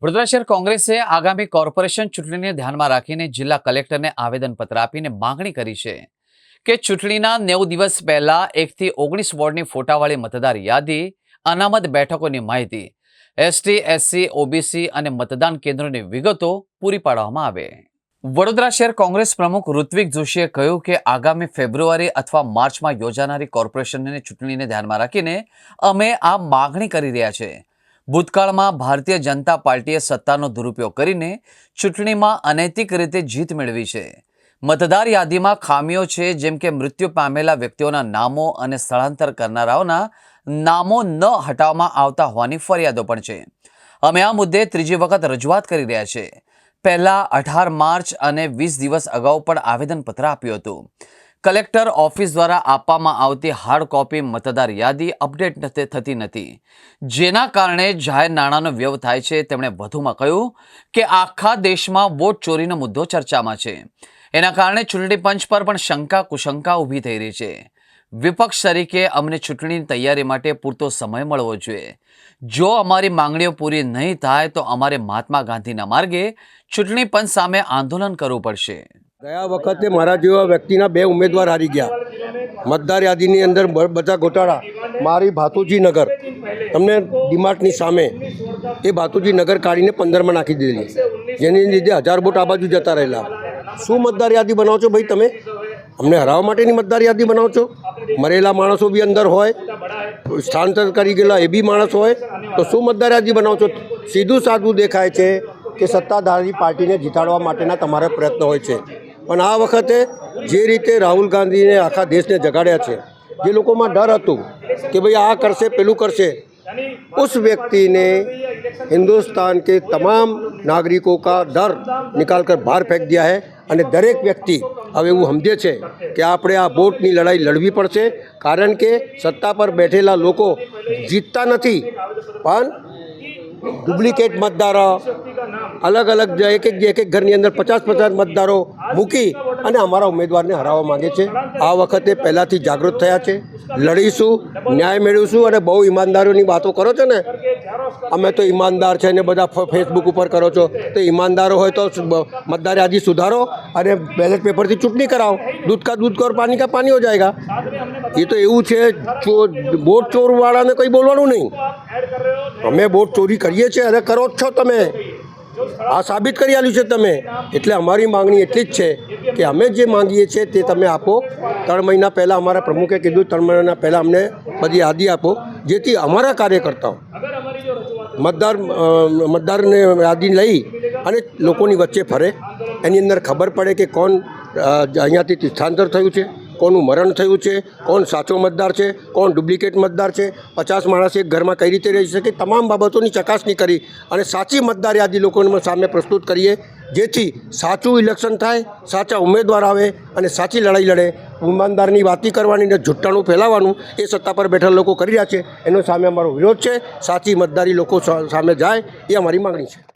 વડોદરા શહેર કોંગ્રેસે આગામી કોર્પોરેશન ચૂંટણીને ધ્યાનમાં રાખીને જિલ્લા કલેક્ટરને આવેદનપત્ર આપીને માંગણી કરી છે કે ચૂંટણીના 90 દિવસ પહેલા 1 થી 19 વોર્ડની ફોટાવાળી મતદાર યાદી, અનામત બેઠકોની માહિતી, એસટી, એસસી, ઓબીસી અને મતદાન કેન્દ્રોની વિગતો પૂરી પાડવામાં આવે। વડોદરા શહેર કોંગ્રેસ પ્રમુખ ઋત્વિક જોશીએ કહ્યું કે આગામી ફેબ્રુઆરી અથવા માર્ચમાં યોજાનારી કોર્પોરેશનની ચૂંટણીને ધ્યાનમાં રાખીને અમે આ માંગણી કરી રહ્યા છીએ। ભૂતકાળમાં ભારતીય જનતા પાર્ટીએ સત્તાનો દુરુપયોગ કરીને ચૂંટણીમાં અનૈતિક રીતે જીત મેળવી છે। મતદાર યાદીમાં ખામીઓ છે, જેમ કે મૃત્યુ પામેલા વ્યક્તિઓના નામો અને સ્થળાંતર કરનારાઓના નામો ન હટાવવામાં આવતા હોવાની ફરિયાદો પણ છે। અમે આ મુદ્દે ત્રીજી વખત રજૂઆત કરી રહ્યા છીએ। પહેલા 18 માર્ચ અને 20 દિવસ અગાઉ પણ આવેદનપત્ર આપ્યું હતું। કલેક્ટર ઓફિસ દ્વારા આપવામાં આવતી હાર્ડ કોપી મતદાર યાદી અપડેટ થતી નથી, જેના કારણે જાહેર નાણાંનો વ્યય થાય છે। તેમણે વધુમાં કહ્યું કે આખા દેશમાં વોટ ચોરીનો મુદ્દો ચર્ચામાં છે। એના કારણે ચૂંટણી પંચ પર પણ શંકા કુશંકા ઊભી થઈ રહી છે। વિપક્ષ તરીકે અમને ચૂંટણીની તૈયારી માટે પૂરતો સમય મળવો જોઈએ। જો અમારી માંગણીઓ પૂરી નહીં થાય તો અમારે મહાત્મા ગાંધીના માર્ગે ચૂંટણી પંચ સામે આંદોલન કરવું પડશે। ગયા વખતે મારા જેવા વ્યક્તિના 2 ઉમેદવાર હારી ગયા। મતદાર યાદીની અંદર બધા ગોટાળા। મારી ભાતુજી નગર તમને ડીમાર્ટની સામે એ ભાતુજી નગર કાઢીને 15માં નાખી દીધેલી, જેની લીધે 1000 વોટ આ બાજુ જતા રહેલા। શું મતદાર યાદી બનાવો છો ભાઈ તમે? અમને હરાવવા માટેની મતદાર યાદી બનાવો છો? મરેલા માણસો બી અંદર હોય, સ્થળાંતર કરી ગયેલા એ બી માણસ હોય, તો શું મતદાર યાદી બનાવો છો? સીધું સાદું દેખાય છે કે સત્તાધારી પાર્ટીને જીતાડવા માટેના તમારા પ્રયત્નો હોય છે। પણ આ વખતે જે રીતે રાહુલ ગાંધીને આખા દેશને જગાડ્યા છે, જે લોકોમાં ડર હતું કે ભાઈ આ કરશે પેલું કરશે, उस व्यक्ति ने हिंदुस्तान के तमाम नागरिकों का डर निकाल कर बाहर फेंक दिया है। અને દરેક વ્યક્તિ હવે એવું સમજે છે કે આપણે આ વોટની લડાઈ લડવી પડશે, કારણ કે સત્તા પર બેઠેલા લોકો જીતતા નથી, પણ ડુપ્લિકેટ મતદારો અલગ અલગ એક એક ઘરની અંદર 50-50 મતદારો મૂકી અને અમારા ઉમેદવારને હરાવવા માગે છે। આ વખતે પહેલાંથી જાગૃત થયા છે, લડીશું, ન્યાય મેળવીશું। અને બહુ ઈમાનદારીની વાતો કરો છો ને, અમે તો ઈમાનદાર છે ને બધા ફેસબુક ઉપર કરો છો, તો ઈમાનદારો હોય તો મતદાર યાદી સુધારો અને બેલેટ પેપરથી ચૂંટણી કરાવો। दूध का दूध और पानी का पानी हो जाएगा। ये तो એવું છે, વોટ ચોરવાળાને કંઈ બોલવાનું નહીં। અમે વોટ ચોરી કરીએ છીએ અને કરો જ છો તમે, આ સાબિત કરી આલ્યું છે તમે। એટલે અમારી માંગણી એટલી જ છે કે અમે જે માંગીએ છીએ તે તમે આપો। 3 મહિના પહેલાં અમારા પ્રમુખે કીધું 3 મહિના પહેલાં અમને બધી યાદી આપો, જેથી અમારા કાર્યકર્તાઓ મતદારને યાદી લઈ અને લોકોની વચ્ચે ફરે, એની અંદર ખબર પડે કે કોણ અહીંયાથી સ્થળાંતર થયું છે, કોનું મરણ થયું છે, કોણ સાચો મતદાર છે, કોણ ડુપ્લિકેટ મતદાર છે, 50 માણસ એક ઘરમાં કઈ રીતે રહી શકે, તમામ બાબતોની ચકાસણી કરી અને સાચી મતદાર યાદી લોકોને સામે પ્રસ્તુત કરીએ, જેથી સાચું ઇલેક્શન થાય, સાચા ઉમેદવાર આવે અને સાચી લડાઈ લડે। ઈમાનદારની વાતી કરવાની ને જુઠ્ઠાણું ફેલાવવાનું એ સત્તા પર બેઠેલા લોકો કરી રહ્યા છે, એનો સામે અમારો વિરોધ છે। સાચી મતદારી લોકો સામે જાય એ અમારી માંગણી છે।